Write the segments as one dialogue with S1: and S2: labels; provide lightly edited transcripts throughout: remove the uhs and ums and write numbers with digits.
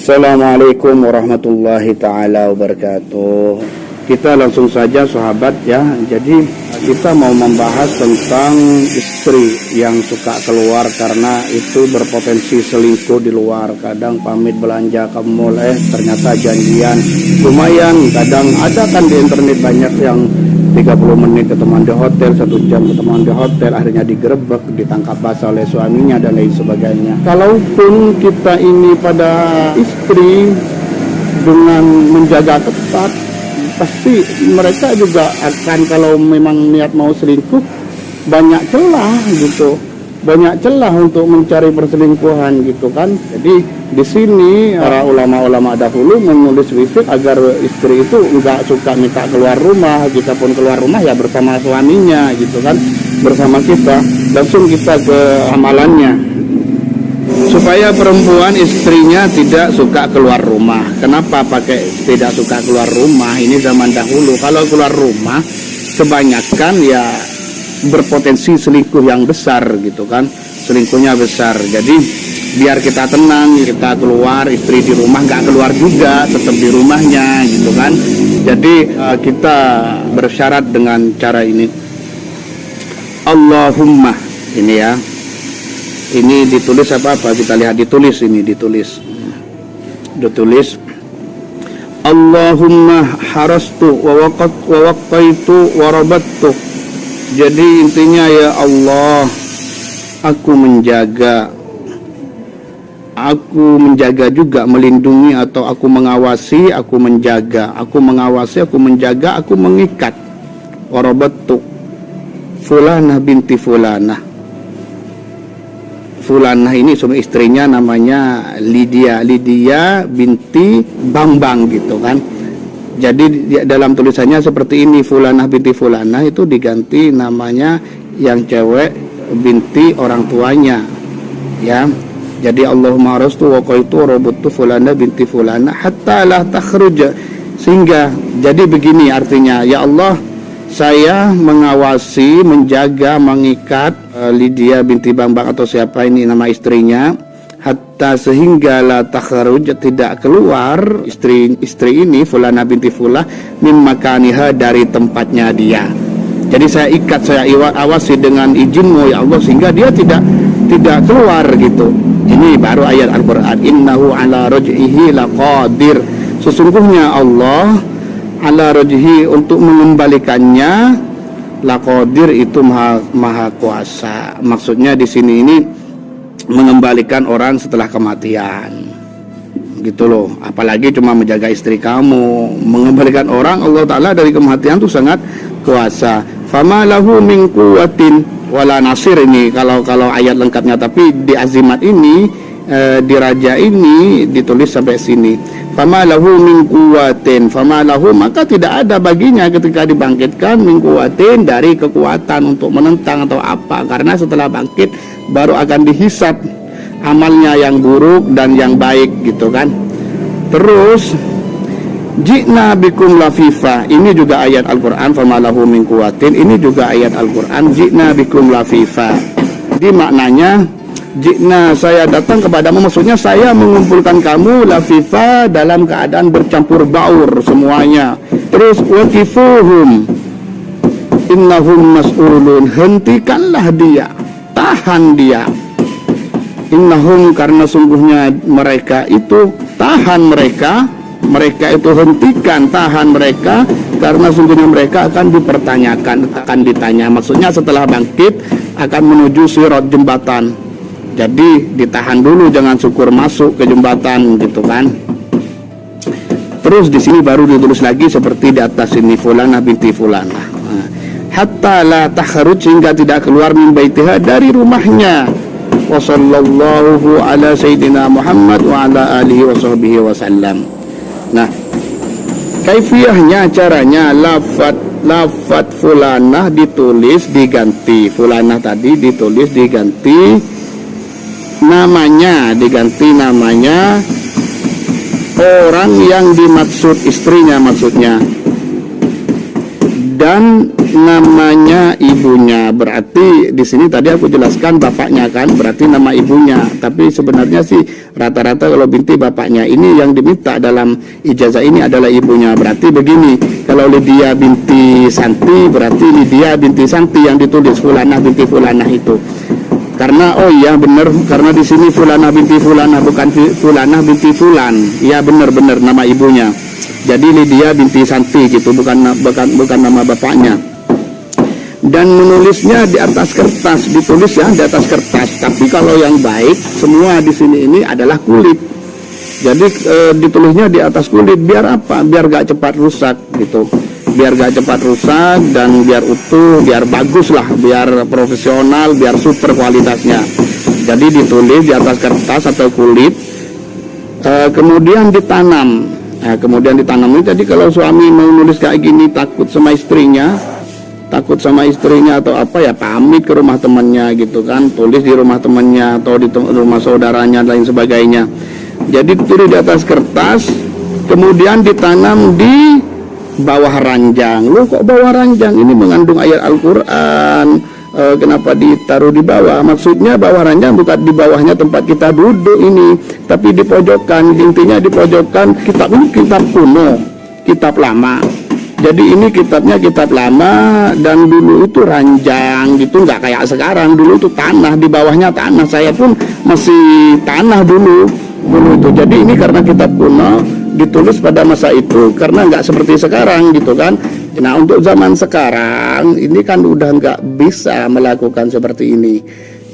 S1: Assalamualaikum warahmatullahi ta'ala wabarakatuh. Kita langsung saja sahabat ya. Jadi kita mau membahas tentang istri yang suka keluar karena itu berpotensi selingkuh di luar. Kadang pamit belanja ke mall, ternyata janjian lumayan. Kadang ada kan di internet banyak yang 30 menit ketemuan di hotel, 1 jam ketemuan di hotel, akhirnya digerebek, ditangkap basah oleh suaminya dan lain sebagainya. Kalaupun kita ini pada istri dengan menjaga ketat, pasti mereka juga akan, kalau memang niat mau selingkuh, banyak celah gitu, banyak celah untuk mencari perselingkuhan gitu kan. Jadi di sini para ulama-ulama dahulu menulis wifik agar istri itu enggak suka minta keluar rumah. Jika pun keluar rumah ya bersama suaminya gitu kan, bersama kita. Langsung kita ke amalannya, supaya perempuan istrinya tidak suka keluar rumah. Kenapa pakai tidak suka keluar rumah? Ini zaman dahulu. Kalau keluar rumah kebanyakan ya berpotensi selingkuh yang besar gitu kan, selingkuhnya besar. Jadi biar kita tenang, kita keluar, istri di rumah nggak keluar juga, tetap di rumahnya gitu kan. Jadi kita bersyarat dengan cara ini, Allahumma, ini ya, ini ditulis apa kita lihat, ditulis Allahumma harastu wa waqaitu wa rabattu. Jadi intinya, ya Allah, aku menjaga juga, melindungi, atau aku mengawasi, aku menjaga, aku mengikat. Warabattu fulanah binti fulanah. Fulanah ini suami istrinya namanya Lydia binti Bambang gitu kan. Jadi dalam tulisannya seperti ini, fulanah binti fulanah itu diganti namanya yang cewek binti orang tuanya ya. Jadi Allahumma rastu wa qaitu rabatu fulana binti fulana hatta la takhruj. Sehingga jadi begini artinya, ya Allah, saya mengawasi, menjaga, mengikat Lydia binti Bambang atau siapa ini nama istrinya, hatta sehingga la takhruj, tidak keluar istri ini fulana binti fulah min makaniha, dari tempatnya dia. Jadi saya ikat, saya awasi dengan izinmu ya Allah, sehingga dia tidak keluar gitu. Ini baru ayat Al-Quran, innahu ala raj'ihi laqadir. Sesungguhnya Allah ala raj'ihi, untuk mengembalikannya, laqadir, itu maha kuasa. Maksudnya di sini ini mengembalikan orang setelah kematian gitu loh. Apalagi cuma menjaga istri kamu, mengembalikan orang Allah Ta'ala dari kematian itu sangat kuasa. Fama lahu min quwwatin wala nasir. Ini kalau ayat lengkapnya, tapi di azimat ini, di raja ini ditulis sampai sini. Fama lahu min quwwatin, fama lahu, maka tidak ada baginya ketika dibangkitkan, min quwwatin, dari kekuatan untuk menentang atau apa, karena setelah bangkit baru akan dihisab amalnya yang buruk dan yang baik gitu kan. Terus ji'na bikum lafifa, ini juga ayat Al-Quran, famalahu min quwwatin, ini juga ayat Al-Quran, ji'na bikum lafifa. Jadi maknanya, ji'na, saya datang kepadamu, maksudnya saya mengumpulkan kamu, lafifa, dalam keadaan bercampur baur semuanya. Terus waqifuhum innahum mas'ulun, hentikanlah dia, tahan dia. Innahum, karena sungguhnya mereka itu, tahan mereka itu hentikan, tahan mereka, karena sungguhnya mereka akan dipertanyakan, akan ditanya. Maksudnya setelah bangkit akan menuju sirat, jembatan. Jadi ditahan dulu, jangan syukur masuk ke jembatan gitu kan. Terus di sini baru ditulis lagi seperti di atas ini, fulanah binti fulanah. Hatta la takhruj, hingga tidak keluar min baitiha, dari rumahnya. Wa sallallahu ala sayyidina Muhammad wa ala alihi wa sahbihi wa sallam. Nah, kaifiyahnya, caranya, lafat fulanah ditulis diganti, fulanah tadi ditulis diganti namanya, orang yang dimaksud, istrinya maksudnya, dan namanya ibunya. Berarti di sini tadi aku jelaskan bapaknya kan, berarti nama ibunya. Tapi sebenarnya sih rata-rata kalau binti bapaknya. Ini yang diminta dalam ijazah ini adalah ibunya. Berarti begini, kalau Lydia binti Santi, berarti Lydia binti Santi yang ditulis, Fulanah binti Fulanah itu. Karena oh iya benar, karena di sini Fulanah binti Fulanah, bukan Fulanah binti Fulan. Iya benar-benar nama ibunya. Jadi Lydia binti Santi gitu, bukan nama bapaknya. Dan menulisnya di atas kertas, ditulis ya di atas kertas. Tapi kalau yang baik semua di sini ini adalah kulit. Jadi ditulisnya di atas kulit, biar apa? Biar gak cepat rusak gitu. Biar gak cepat rusak dan biar utuh, biar bagus lah, biar profesional, biar super kualitasnya. Jadi ditulis di atas kertas atau kulit, kemudian ditanam. Nah, kemudian ditanam ini. Jadi kalau suami mau nulis kayak gini takut sama istrinya atau apa ya, pamit ke rumah temannya gitu kan, tulis di rumah temannya atau di rumah saudaranya dan lain sebagainya. Jadi tulis di atas kertas, kemudian ditanam di bawah ranjang. Loh kok bawah ranjang? Ini mengandung ayat Al-Quran. Kenapa ditaruh di bawah? Maksudnya bawah ranjang bukan di bawahnya tempat kita duduk ini, tapi di pojokan. Intinya di pojokan. Kitab ini kitab kuno, kitab lama. Jadi ini kitabnya kitab lama, dan dulu itu ranjang gitu, nggak kayak sekarang. Dulu itu tanah, di bawahnya tanah. Saya pun masih tanah dulu itu. Jadi ini karena kitab kuno, ditulis pada masa itu, karena nggak seperti sekarang gitu kan. Nah untuk zaman sekarang ini kan udah nggak bisa melakukan seperti ini.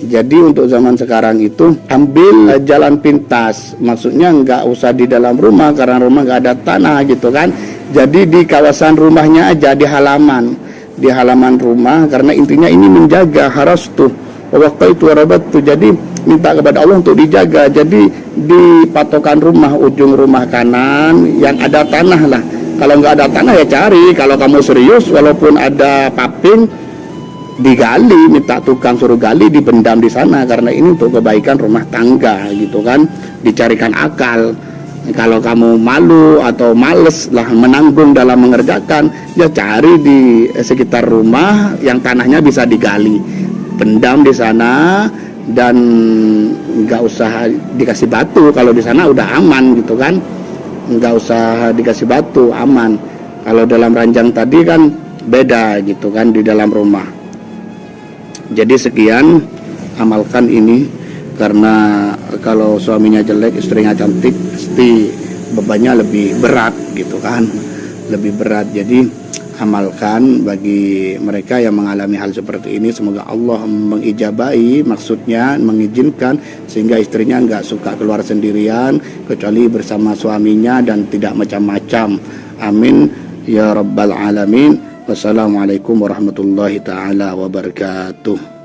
S1: Jadi untuk zaman sekarang itu ambil jalan pintas, maksudnya nggak usah di dalam rumah karena rumah nggak ada tanah gitu kan. Jadi di kawasan rumahnya aja, di halaman rumah, karena intinya ini menjaga harastuh waktu itu rabat tuh. Jadi minta kepada Allah untuk dijaga. Jadi di patokan rumah, ujung rumah kanan yang ada tanah lah. Kalau nggak ada tanah ya cari. Kalau kamu serius, walaupun ada paping, digali, minta tukang suruh gali, dibendam di sana, karena ini untuk kebaikan rumah tangga gitu kan. Dicarikan akal. Kalau kamu malu atau males lah menanggung dalam mengerjakan, ya cari di sekitar rumah yang tanahnya bisa digali, pendam di sana, dan nggak usah dikasih batu. Kalau di sana udah aman gitu kan, nggak usah dikasih batu, aman. Kalau dalam ranjang tadi kan beda gitu kan, di dalam rumah. Jadi sekian, amalkan ini, karena kalau suaminya jelek, istrinya cantik, pasti bebannya lebih berat gitu kan, lebih berat. Jadi amalkan bagi mereka yang mengalami hal seperti ini. Semoga Allah mengijabahi, maksudnya mengizinkan, sehingga istrinya nggak suka keluar sendirian kecuali bersama suaminya dan tidak macam-macam. Amin ya rabbal alamin. Wassalamualaikum warahmatullahi taala wabarakatuh.